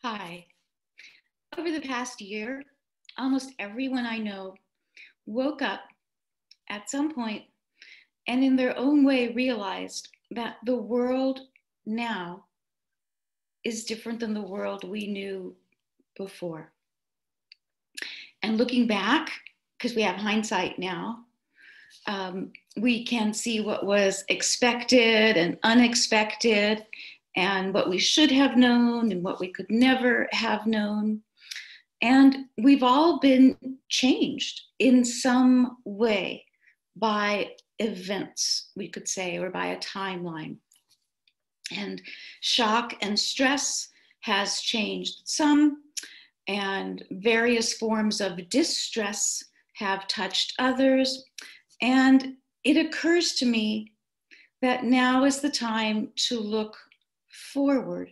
Hi. Over the past year, almost everyone I know woke up at some point and, in their own way, realized that the world now is different than the world we knew before. And looking back, because we have hindsight now, we can see what was expected and unexpected, and what we should have known and what we could never have known. And we've all been changed in some way by events, we could say, or by a timeline. And shock and stress has changed some, and various forms of distress have touched others. And it occurs to me that now is the time to look forward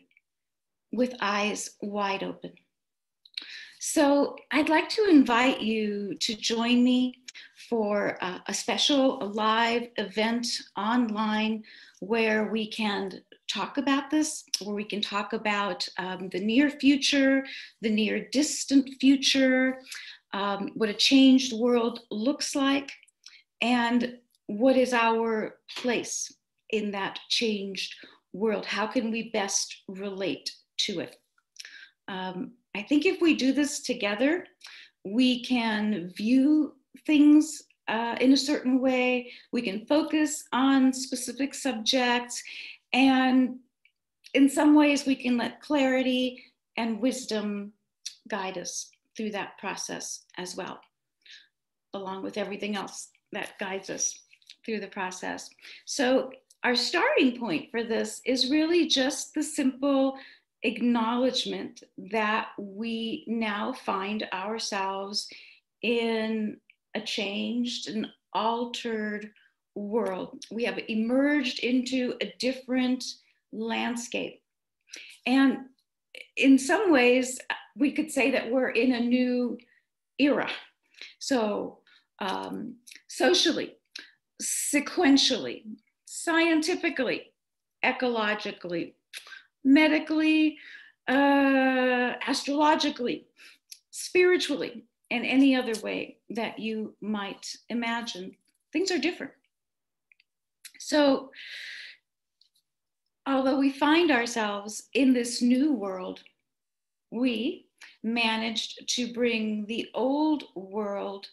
with eyes wide open. So I'd like to invite you to join me for a special live event online where we can talk about this, where we can talk about the near future, the near distant future, what a changed world looks like, and what is our place in that changed world. How can we best relate to it? I think if we do this together, we can view things in a certain way. We can focus on specific subjects, and in some ways, we can let clarity and wisdom guide us through that process as well, along with everything else that guides us through the process. So our starting point for this is really just the simple acknowledgement that we now find ourselves in a changed and altered world. We have emerged into a different landscape. And in some ways, we could say that we're in a new era. So socially, sequentially, scientifically, ecologically, medically, astrologically, spiritually, and any other way that you might imagine, things are different. So, although we find ourselves in this new world, we managed to bring the old world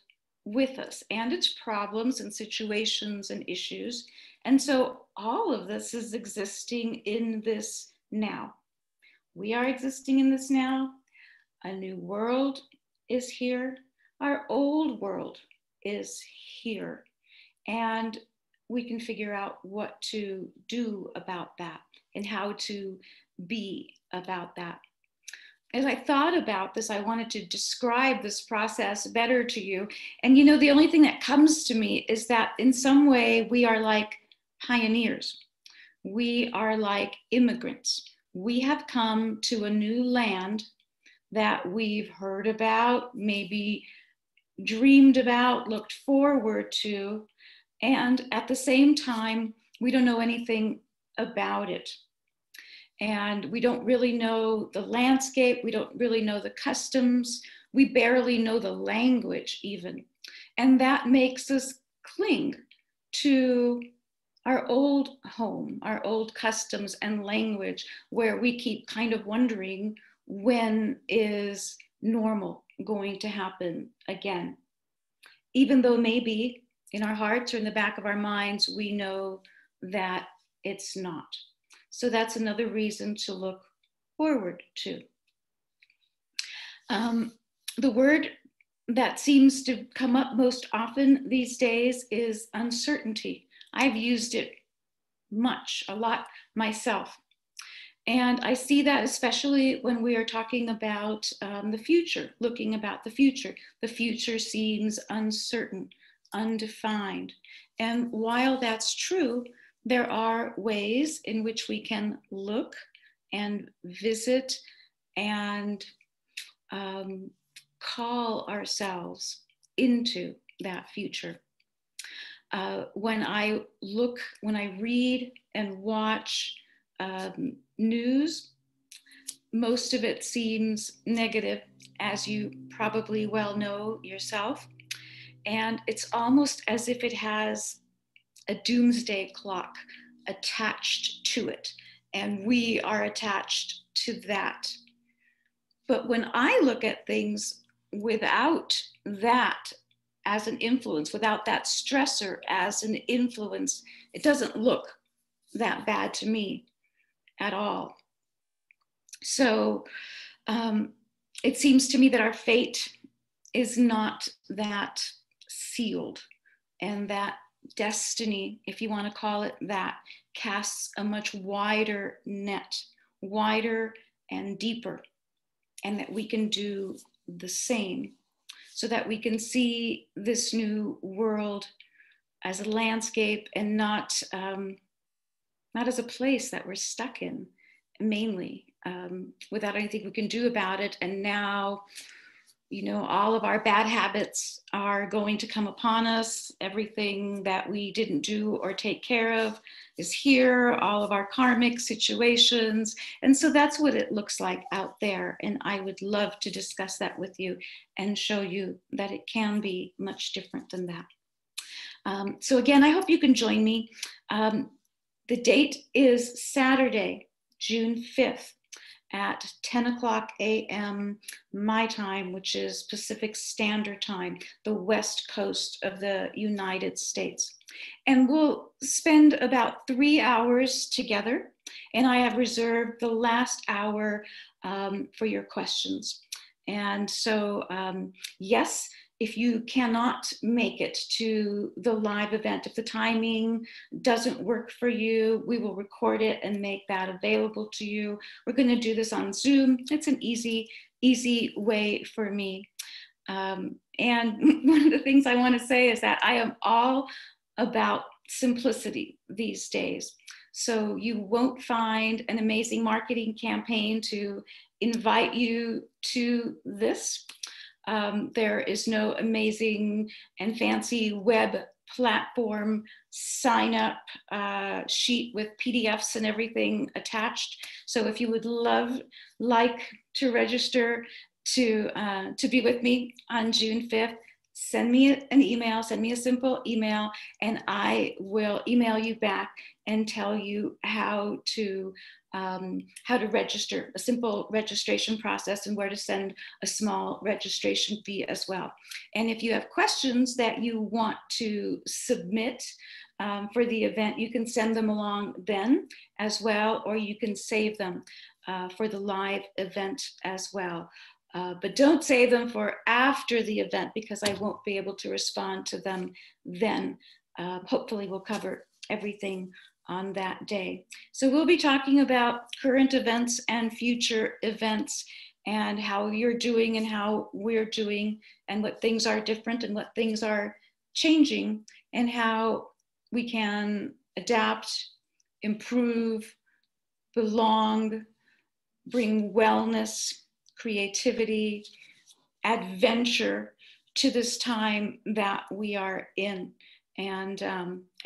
with us and its problems and situations and issues. And so all of this is existing in this now. We are existing in this now. A new world is here. Our old world is here. And we can figure out what to do about that and how to be about that. As I thought about this, I wanted to describe this process better to you. And you know, the only thing that comes to me is that in some way we are like pioneers. We are like immigrants. We have come to a new land that we've heard about, maybe dreamed about, looked forward to, and at the same time, we don't know anything about it. And we don't really know the landscape. We don't really know the customs. We barely know the language even. And that makes us cling to our old home, our old customs and language, where we keep kind of wondering, when is normal going to happen again? Even though maybe in our hearts or in the back of our minds, we know that it's not. So that's another reason to look forward to. The word that seems to come up most often these days is uncertainty. I've used it a lot myself. And I see that especially when we are talking about the future, looking about the future. The future seems uncertain, undefined. And while that's true, there are ways in which we can look and visit and call ourselves into that future. When I read and watch news, most of it seems negative, as you probably well know yourself. And it's almost as if it has a doomsday clock attached to it, and we are attached to that. But when I look at things without that as an influence, without that stressor as an influence, it doesn't look that bad to me at all. So it seems to me that our fate is not that sealed, and that destiny, if you want to call it that, casts a much wider net, wider and deeper, and that we can do the same, so that we can see this new world as a landscape and not as a place that we're stuck in, mainly, without anything we can do about it. And now, all of our bad habits are going to come upon us. Everything that we didn't do or take care of is here, all of our karmic situations. And so that's what it looks like out there. And I would love to discuss that with you and show you that it can be much different than that. So again, I hope you can join me. The date is Saturday, June 5th. At 10 o'clock a.m. my time, which is Pacific Standard Time, the West Coast of the United States. And we'll spend about 3 hours together. And I have reserved the last hour for your questions. And so, yes, if you cannot make it to the live event, if the timing doesn't work for you, we will record it and make that available to you. We're going to do this on Zoom. It's an easy way for me. And one of the things I want to say is that I am all about simplicity these days. So you won't find an amazing marketing campaign to invite you to this. There is no amazing and fancy web platform sign up sheet with PDFs and everything attached. So if you would like to register to be with me on June 5th, send me an email, send me a simple email, and I will email you back and tell you how to register, a simple registration process, and where to send a small registration fee as well. And if you have questions that you want to submit for the event, you can send them along then as well, or you can save them for the live event as well. But don't save them for after the event, because I won't be able to respond to them then. Hopefully we'll cover everything on that day. So we'll be talking about current events and future events, and how you're doing and how we're doing, and what things are different and what things are changing, and how we can adapt, improve, belong, bring wellness, creativity, adventure to this time that we are in, and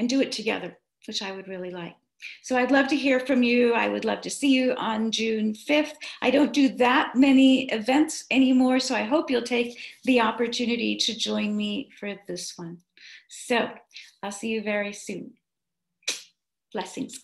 do it together, which I would really like. So I'd love to hear from you. I would love to see you on June 5th. I don't do that many events anymore, so I hope you'll take the opportunity to join me for this one. So I'll see you very soon. Blessings.